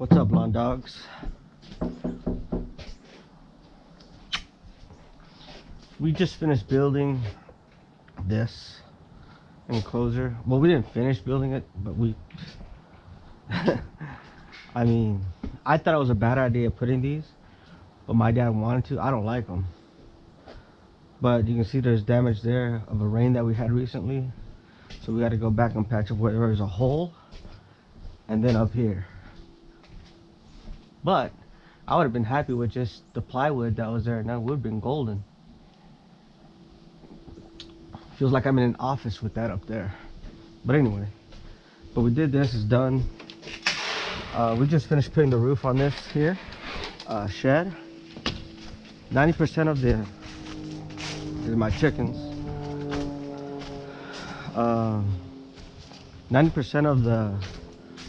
What's up, lawn dogs? We just finished building this enclosure. Well, we didn't finish building it, but we I mean, I thought it was a bad idea putting these, but my dad wanted to. I don't like them, but you can see there's damage there of a rain that we had recently, so we got to go back and patch up where there's a hole, and then up here. But I would have been happy with just the plywood that was there, and that would have been golden. Feels like I'm in an office with that up there. But anyway, but we did this, it's done. We just finished putting the roof on this here shed. 90% of the is my chickens. 90% of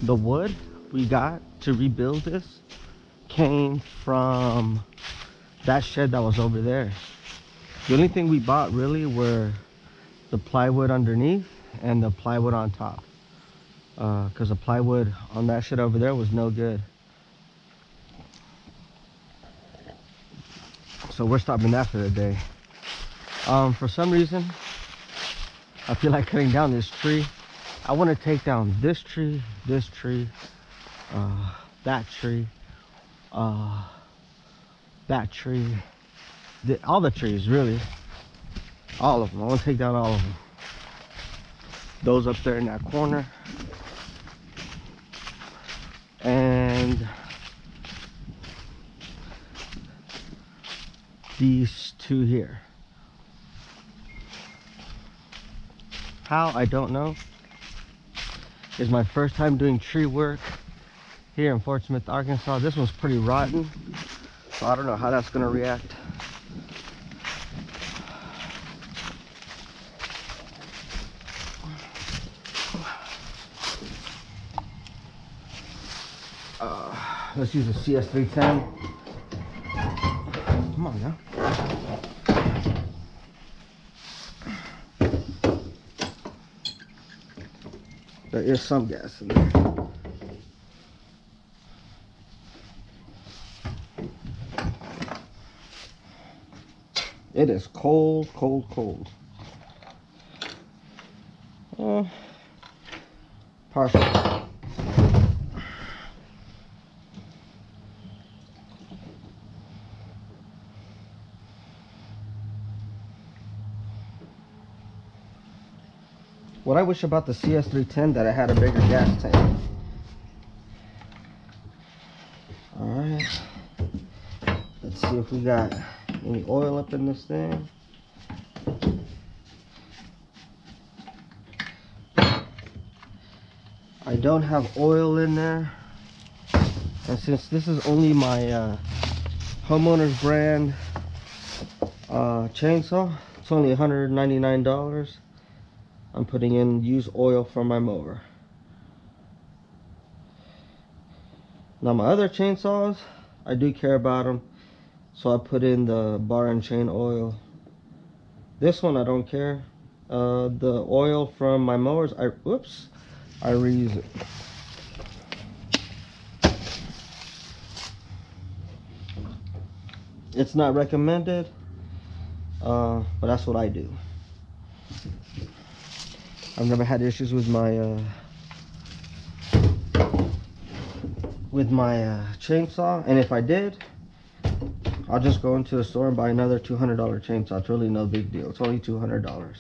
the wood we got to rebuild this came from that shed that was over there. The only thing we bought really were the plywood underneath and the plywood on top, because the plywood on that shed over there was no good. So we're stopping that for the day. For some reason I feel like cutting down this tree. I want to take down this tree, that tree, that tree, all the trees, really, all of them. I want to take down all of them. Those up there in that corner, and these two here. How, I don't know. It's my first time doing tree work here in Fort Smith, Arkansas. This one's pretty rotten, so I don't know how that's gonna react. Let's use a CS310. Come on now. There is some gas in there. It is cold, cold, cold. Partial. What I wish about the CS310 that I had a bigger gas tank. Alright. Let's see if we got any oil up in this thing. I don't have oil in there. And since this is only my homeowner's brand chainsaw, it's only $199. I'm putting in used oil for my mower. Now my other chainsaws, I do care about them, so I put in the bar and chain oil. This one I don't care. The oil from my mowers, I reuse it. It's not recommended, but that's what I do. I've never had issues with my chainsaw, and if I did, I'll just go into the store and buy another $200 chainsaw. It's really no big deal. It's only $200.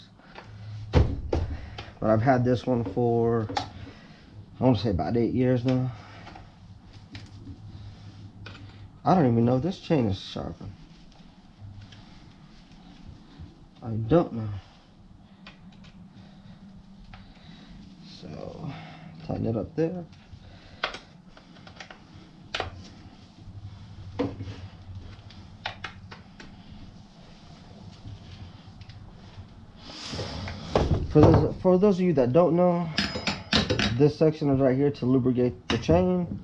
But I've had this one for, I want to say, about 8 years now. I don't even know if this chain is sharpened. I don't know. So, tighten it up there. For those of you that don't know, this section is right here to lubricate the chain.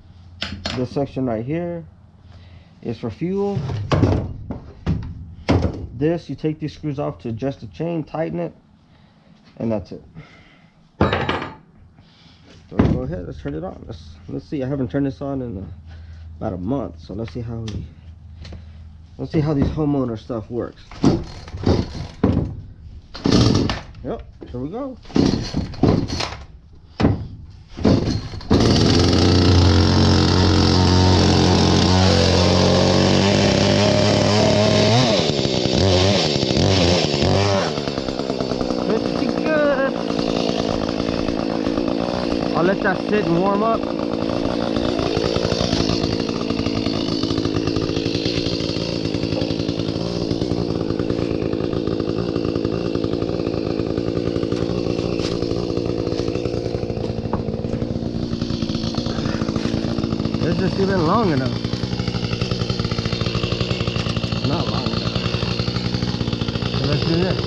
This section right here is for fuel. This, you take these screws off to adjust the chain, tighten it, and that's it. So go ahead, let's turn it on. Let's see. I haven't turned this on in about a month, so let's see how these homeowner stuff works. Yep, here we go. I'll let that sit and warm up. Is this even long enough? Not long enough. So let's do this.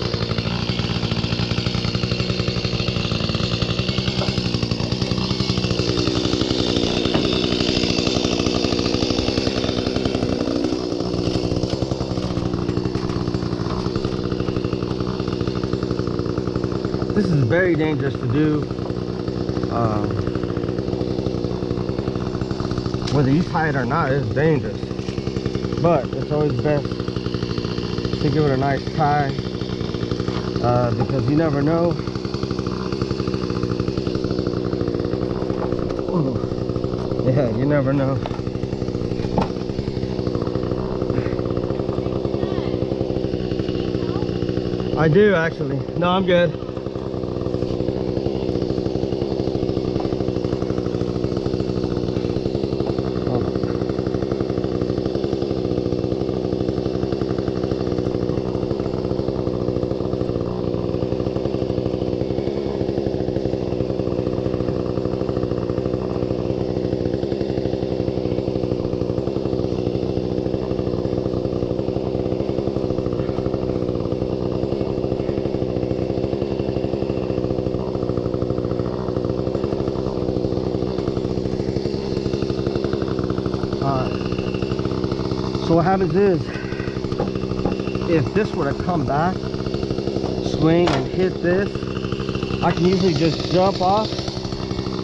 This is very dangerous to do. Whether you tie it or not, it's dangerous. But it's always best to give it a nice tie, because you never know. Ooh. Yeah, you never know. I do actually. No, I'm good. So what happens is, if this were to come back, swing and hit this, I can usually just jump off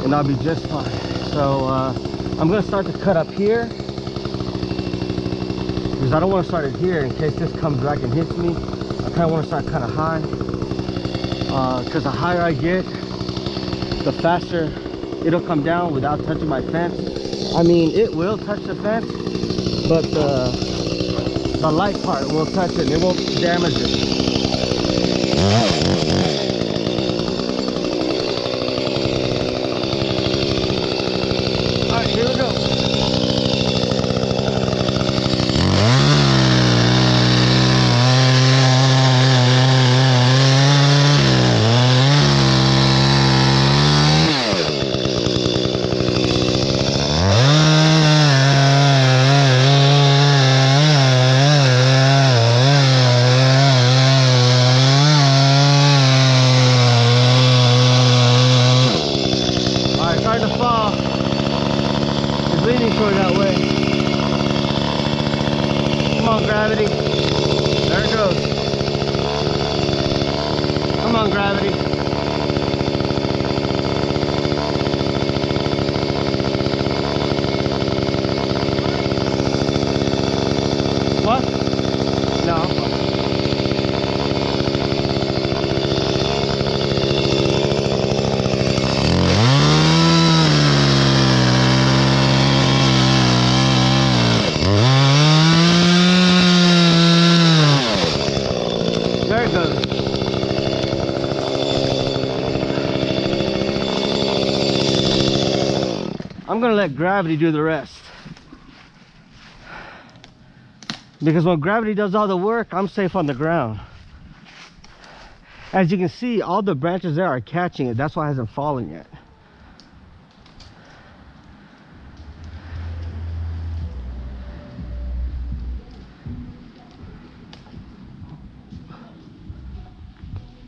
and I'll be just fine. So I'm going to start to cut up here, because I don't want to start it here in case this comes back and hits me. I kind of want to start kind of high, because the higher I get, the faster it'll come down without touching my fence. I mean, it will touch the fence, but the light part will touch it and it won't damage it. Alright, here we go. Gravity. There it goes. Come on, gravity. What? No, I'm fine. There it goes. I'm gonna let gravity do the rest, because when gravity does all the work, I'm safe on the ground. As you can see, all the branches there are catching it. That's why it hasn't fallen yet.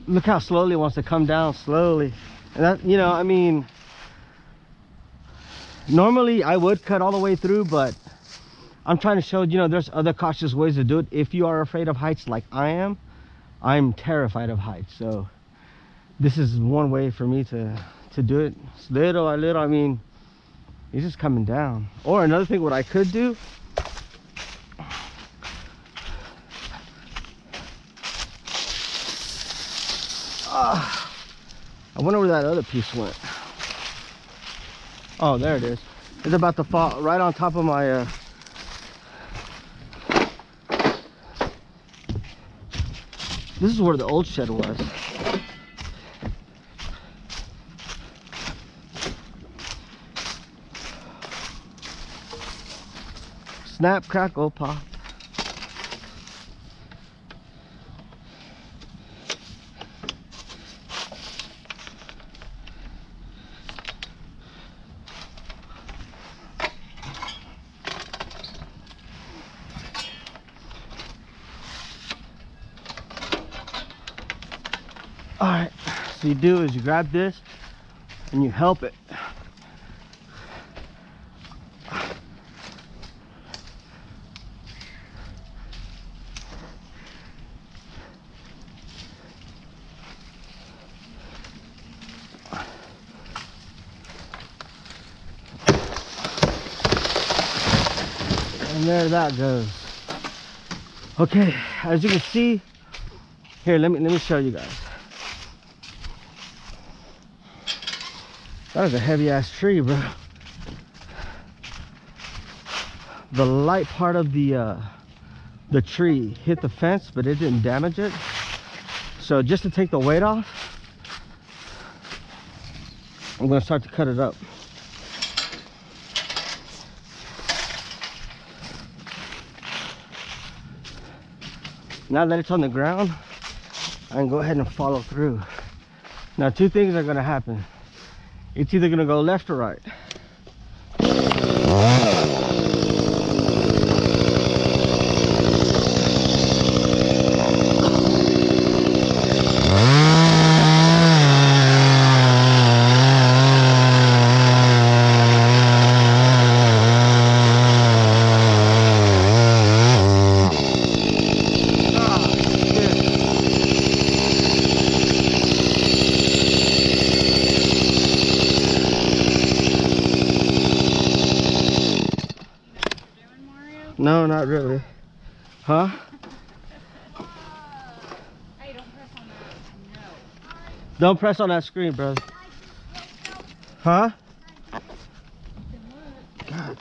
Look how slowly it wants to come down, slowly. And that, you know, I mean, normally I would cut all the way through, but I'm trying to show, you know, there's other cautious ways to do it. If you are afraid of heights like I am, I'm terrified of heights. So this is one way for me to to do it. It's little by little. I mean, it's just coming down. Or another thing, what I could do, I wonder where that other piece went. Oh, there it is. It's about to fall right on top of my this is where the old shed was. Snap, crackle, pop. All right, so you do is you grab this and you help it. And there that goes. Okay, as you can see, here, let me show you guys. That is a heavy ass tree, bro. The light part of the tree hit the fence, but it didn't damage it. So just to take the weight off, I'm gonna start to cut it up. Now that it's on the ground, I can go ahead and follow through. Now, two things are gonna happen. It's either gonna go left or right. No, not really. Huh? Hey, don't press on that. No. Don't press on that screen, bro. Huh? God.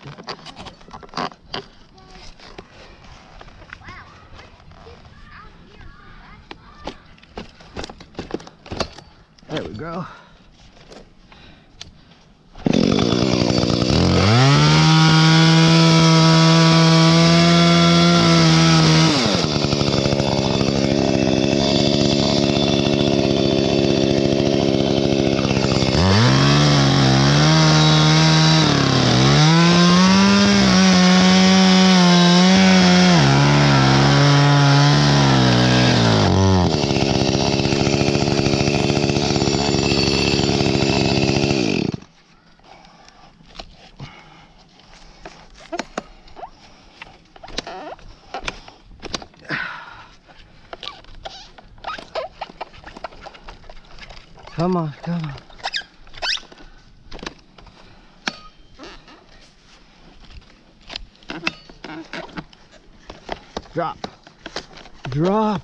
There we go. Come on, come on. Drop. Drop.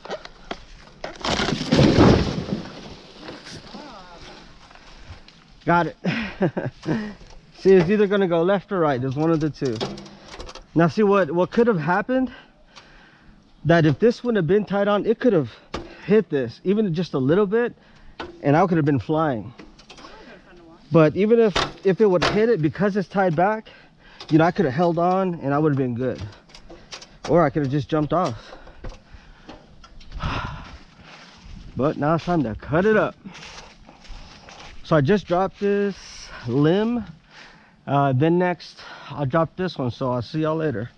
Got it. See, it's either gonna go left or right. There's one of the two. Now see what could have happened, that if this wouldn't have been tied on, it could have hit this, even just a little bit, and I could have been flying. But even if it would have hit it, because it's tied back, you know, I could have held on and I would have been good. Or I could have just jumped off. But now it's time to cut it up. So I just dropped this limb. Then next I'll drop this one. So I'll see y'all later.